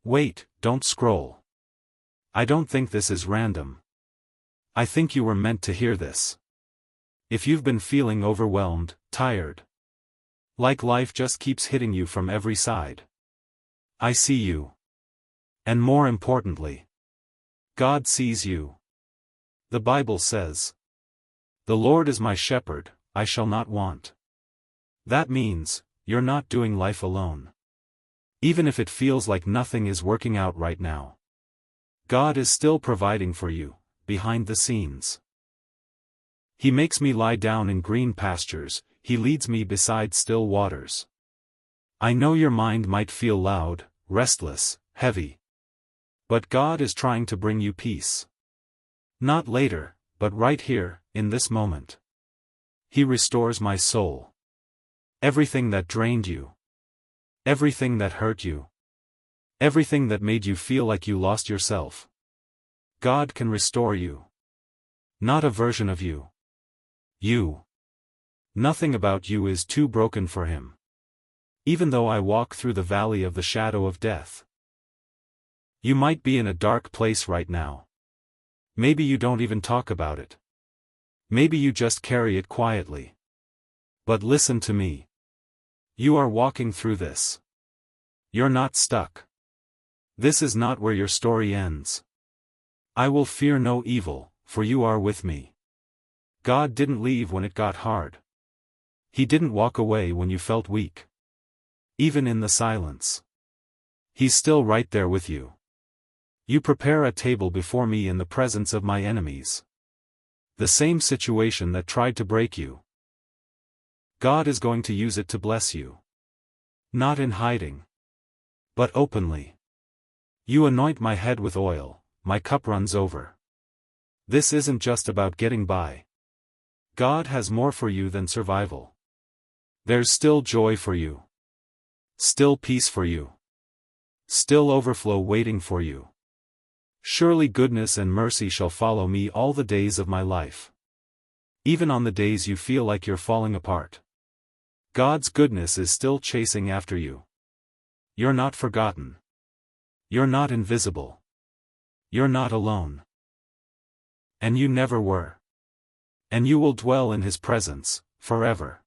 Wait, don't scroll. I don't think this is random. I think you were meant to hear this. If you've been feeling overwhelmed, tired, like life just keeps hitting you from every side, I see you. And more importantly, God sees you. The Bible says, "The Lord is my shepherd, I shall not want." That means, you're not doing life alone. Even if it feels like nothing is working out right now, God is still providing for you, behind the scenes. He makes me lie down in green pastures, He leads me beside still waters. I know your mind might feel loud, restless, heavy. But God is trying to bring you peace. Not later, but right here, in this moment. He restores my soul. Everything that drained you. Everything that hurt you. Everything that made you feel like you lost yourself. God can restore you. Not a version of you. You. Nothing about you is too broken for Him. Even though I walk through the valley of the shadow of death. You might be in a dark place right now. Maybe you don't even talk about it. Maybe you just carry it quietly. But listen to me. You are walking through this. You're not stuck. This is not where your story ends. I will fear no evil, for you are with me. God didn't leave when it got hard. He didn't walk away when you felt weak. Even in the silence. He's still right there with you. You prepare a table before me in the presence of my enemies. The same situation that tried to break you. God is going to use it to bless you. Not in hiding, but openly. You anoint my head with oil, my cup runs over. This isn't just about getting by. God has more for you than survival. There's still joy for you. Still peace for you. Still overflow waiting for you. Surely goodness and mercy shall follow me all the days of my life. Even on the days you feel like you're falling apart. God's goodness is still chasing after you. You're not forgotten. You're not invisible. You're not alone. And you never were. And you will dwell in His presence, forever.